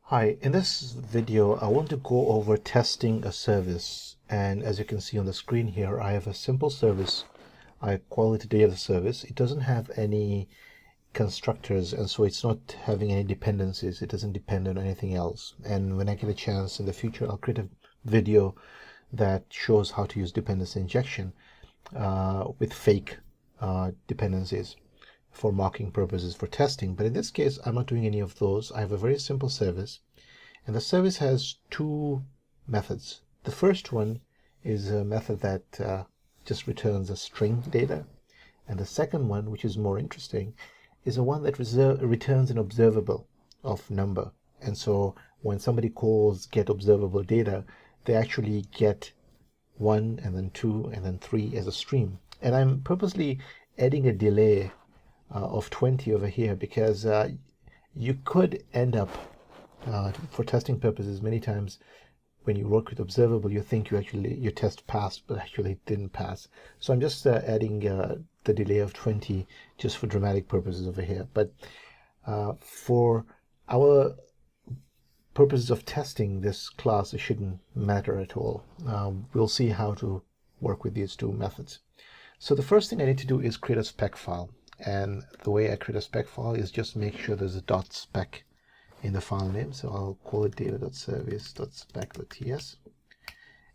Hi, in this video, I want to go over testing a service. And as you can see on the screen here, I have a simple service, I call it a data service. It doesn't have any constructors, and so it's not having any dependencies. It doesn't depend on anything else. And when I get a chance in the future, I'll create a video that shows how to use dependency injection with fake dependencies for mocking purposes for testing. But in this case, I'm not doing any of those. I have a very simple service, and the service has two methods. The first one is a method that just returns a string data, and the second one, which is more interesting, is a one that returns an observable of number. And so when somebody calls get observable data, they actually get 1 and then 2 and then 3 as a stream. And I'm purposely adding a delay of 20 over here because you could end up, for testing purposes, many times when you work with observable, you think your test passed, but actually it didn't pass. So I'm just adding the delay of 20 just for dramatic purposes over here. But for our purposes of testing this class, it shouldn't matter at all. We'll see how to work with these two methods. So the first thing I need to do is create a spec file. And the way I create a spec file is just make sure there's a .spec in the file name. So I'll call it data.service.spec.ts.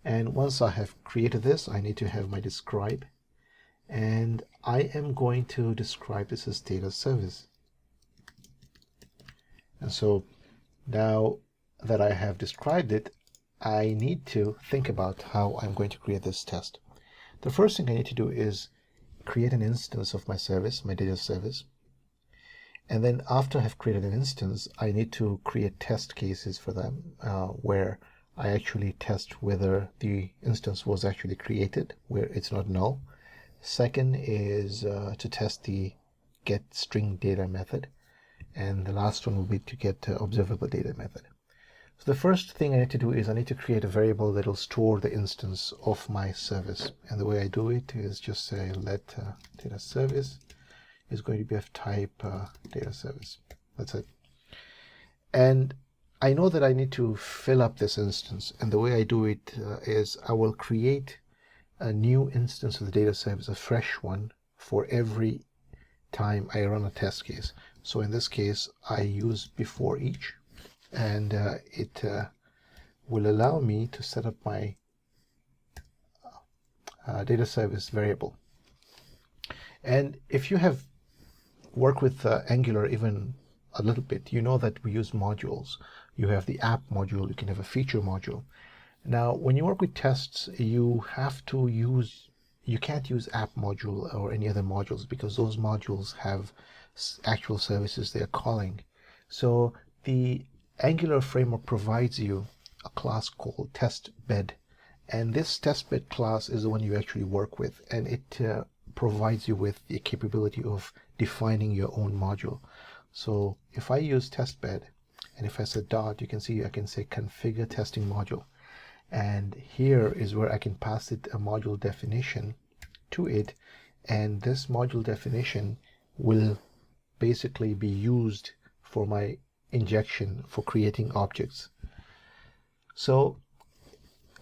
And once I have created this, I need to have my describe. And I am going to describe this as data service. And so now that I have described it, I need to think about how I'm going to create this test. The first thing I need to do is create an instance of my service, my data service. And then after I've created an instance, I need to create test cases for them where I actually test whether the instance was actually created, where it's not null. Second is to test the get string data method. And the last one will be to get observable data method. So the first thing I need to do is I need to create a variable that will store the instance of my service. And the way I do it is just say let data service is going to be of type data service. That's it. And I know that I need to fill up this instance. And the way I do it is I will create a new instance of the data service, a fresh one, for every time I run a test case. So in this case, I use before each, and it will allow me to set up my data service variable. And if you have worked with Angular even a little bit, you know that we use modules. You have the app module, you can have a feature module. Now, when you work with tests, you can't use app module or any other modules because those modules have actual services they are calling. So the Angular framework provides you a class called testbed, and this testbed class is the one you actually work with, and it provides you with the capability of defining your own module. So if I use testbed, and if I say dot, you can see I can say configure testing module, and here is where I can pass it a module definition to it, and this module definition will basically be used for my injection for creating objects. So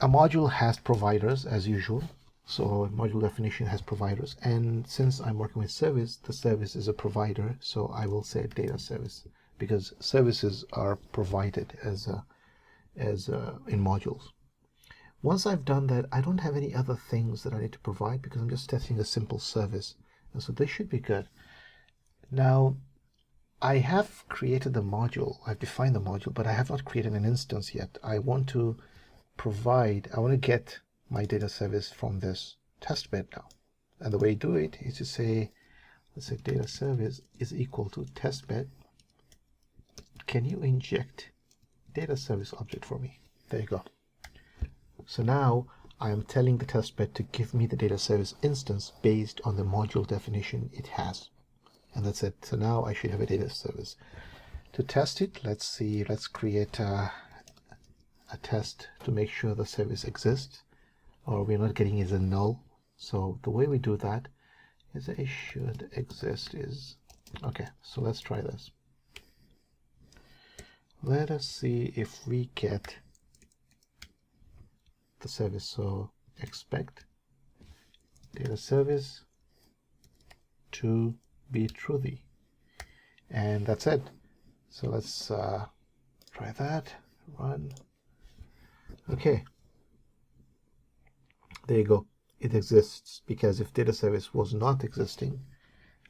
a module has providers as usual. So a module definition has providers, and since I'm working with service, the service is a provider, so I will say data service because services are provided as in modules. Once I've done that, I don't have any other things that I need to provide because I'm just testing a simple service, and so this should be good. Now I have created the module, I've defined the module, but I have not created an instance yet. I want to get my data service from this testbed now. And the way you do it is to say, let's say data service is equal to testbed. Can you inject data service object for me? There you go. So now I am telling the testbed to give me the data service instance based on the module definition it has. And that's it. So now I should have a data service. To test it, let's create a test to make sure the service exists, or we're not getting is a null. So the way we do that is a should exist is, okay, so let's try this. Let us see if we get the service. So expect data service to be truthy, and that's it. So let's try that, run. Okay, there you go. It exists, because if data service was not existing,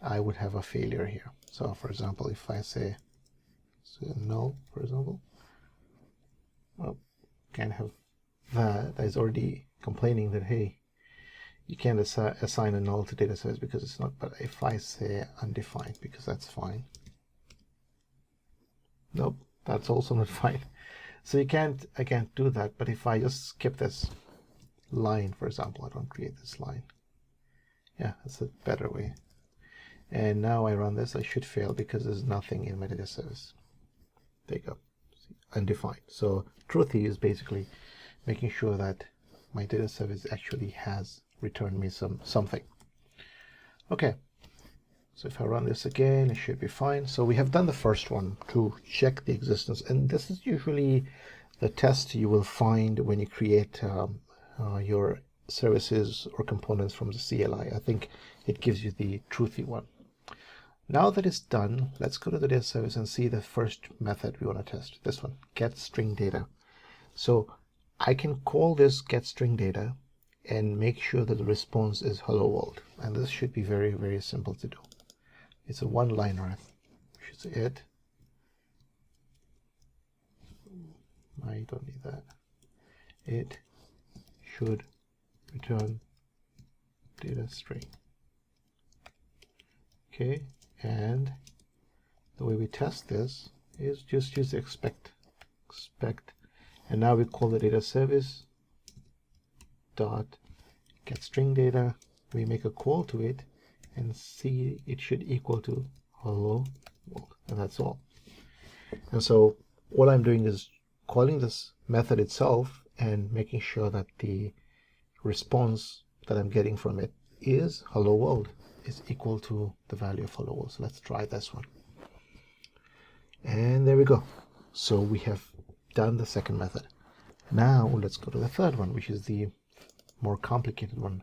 I would have a failure here. So for example, if I say null, for example, well, can't have that. That is already complaining that, hey, you can't assign a null to data service because it's not. But if I say undefined, because that's fine. Nope, that's also not fine. So I can't do that. But if I just skip this line, for example, I don't create this line. Yeah, that's a better way. And now I run this, I should fail because there's nothing in my data service. There you go, undefined. So truthy is basically making sure that my data service actually has returned me something. Okay, so if I run this again, it should be fine. So we have done the first one to check the existence, and this is usually the test you will find when you create your services or components from the CLI. I think it gives you the truthy one. Now that it's done, let's go to the data service and see the first method we want to test. This one, get string data. So I can call this get string data and make sure that the response is hello world. And this should be very, very simple to do. It's a one-liner. I should say it. I don't need that. It should return data string. Okay, and the way we test this is just use expect, and now we call the data service dot get string data. We make a call to it and see it should equal to hello world, and that's all. And so all I'm doing is calling this method itself and making sure that the response that I'm getting from it is hello world, is equal to the value of hello world. So let's try this one. And there we go. So we have done the second method. Now let's go to the third one, which is the more complicated one,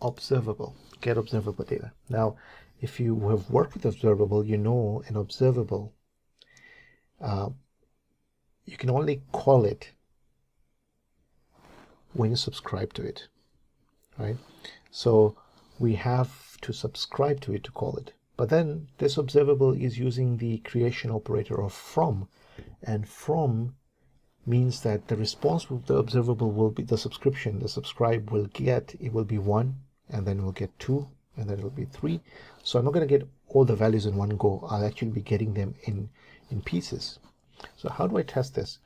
observable. Get observable data. Now, if you have worked with observable, you know in observable, you can only call it when you subscribe to it, right? So we have to subscribe to it to call it. But then this observable is using the creation operator of from, and from means that the response of the observable will be the subscription. The subscribe will get, it will be 1, and then we'll get 2, and then it will be 3. So I'm not going to get all the values in one go. I'll actually be getting them in pieces. So how do I test this?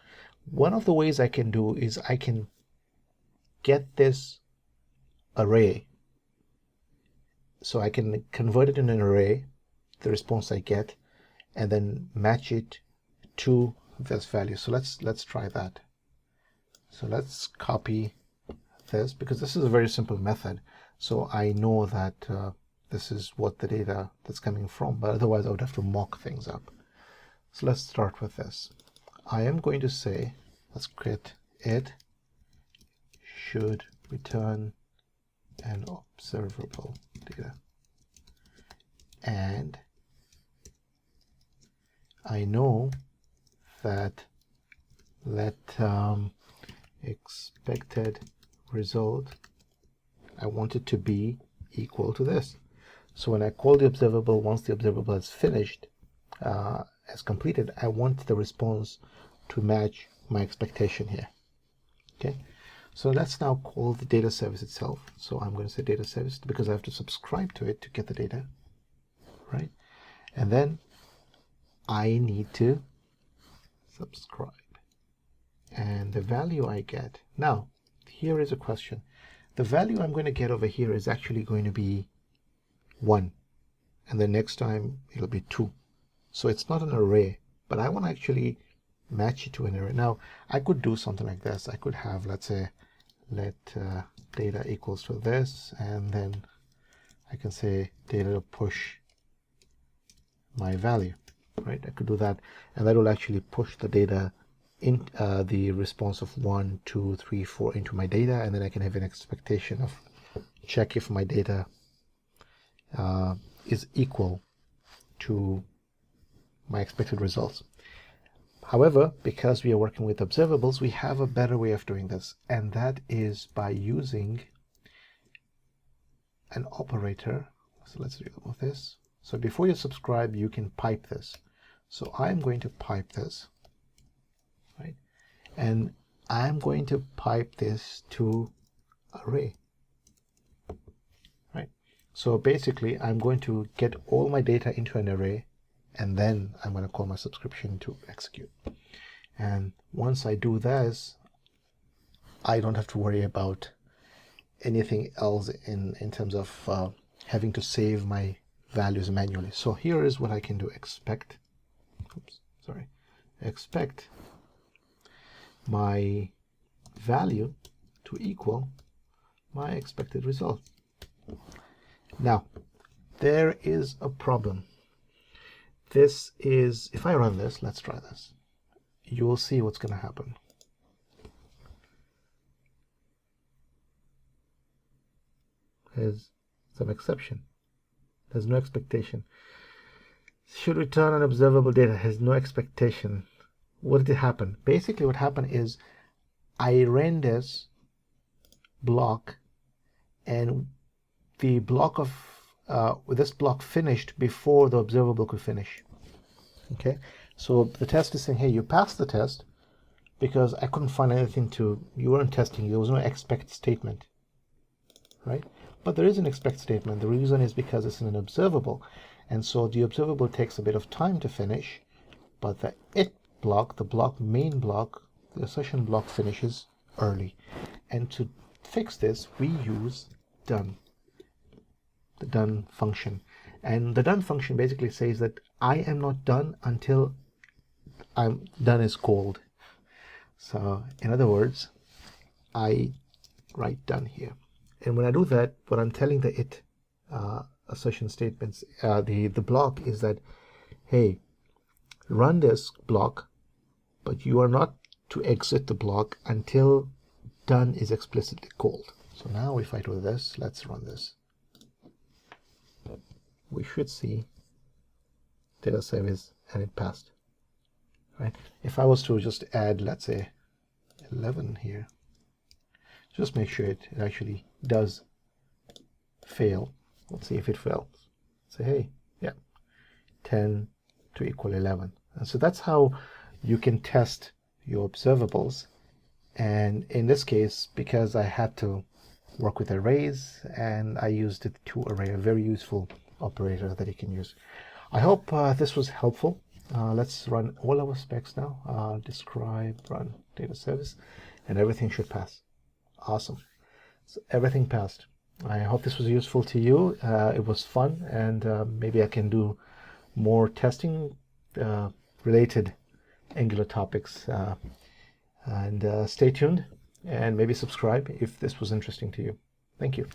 One of the ways I can do is I can get this array. So I can convert it in an array, the response I get, and then match it to this value. So let's try that. So let's copy this, because this is a very simple method. So I know that this is what the data that's coming from, but otherwise I would have to mock things up. So let's start with this. I am going to say, let's create it should return an observable data. And I know that let expected result, I want it to be equal to this. So when I call the observable, once the observable is finished, as completed, I want the response to match my expectation here. Okay, so let's now call the data service itself. So I'm going to say data service because I have to subscribe to it to get the data, right? And then I need to subscribe, and the value I get. Now here is a question. The value I'm going to get over here is actually going to be 1, and the next time it'll be 2. So it's not an array, but I want to actually match it to an array. Now I could do something like this. I could have, let's say, let data equals to this, and then I can say data push my value. right? I could do that, and that will actually push the data in the response of 1, 2, 3, 4 into my data, and then I can have an expectation of check if my data is equal to my expected results. However, because we are working with observables, we have a better way of doing this, and that is by using an operator. So let's remove this. So before you subscribe, you can pipe this. So I'm going to pipe this, right? And I'm going to pipe this to array, right? So basically, I'm going to get all my data into an array, and then I'm going to call my subscription to execute. And once I do this, I don't have to worry about anything else in terms of having to save my values manually. So here is what I can do. Expect my value to equal my expected result. Now, there is a problem. This is, if I run this, let's try this, you will see what's going to happen. There's some exception. There's no expectation. Should return an observable data, has no expectation. What did happen? Basically what happened is I ran this block, and the block of this block finished before the observable could finish. Okay, so the test is saying, hey, you passed the test, because I couldn't find anything you weren't testing, there was no expect statement, right? But there is an expect statement. The reason is because it's an observable, and so the observable takes a bit of time to finish, but the it block, the main block, the assertion block, finishes early. And to fix this, we use done, the done function. And the done function basically says that I am not done until I'm done is called. So in other words, I write done here. And when I do that, what I'm telling the it assertion statements, the block, is that, hey, run this block, but you are not to exit the block until done is explicitly called. So now if I do this, let's run this. We should see data service, and it passed, right? If I was to just add, let's say, 11 here, just make sure it actually does fail. Let's see if it fails. Say, hey, yeah, 10 to equal 11. And so that's how you can test your observables. And in this case, because I had to work with arrays, and I used it to array, a very useful operator that you can use. I hope this was helpful. Let's run all our specs now. Describe, run data service, and everything should pass. Awesome. So everything passed. I hope this was useful to you. It was fun, and maybe I can do more testing related Angular topics. And stay tuned, and maybe subscribe if this was interesting to you. Thank you.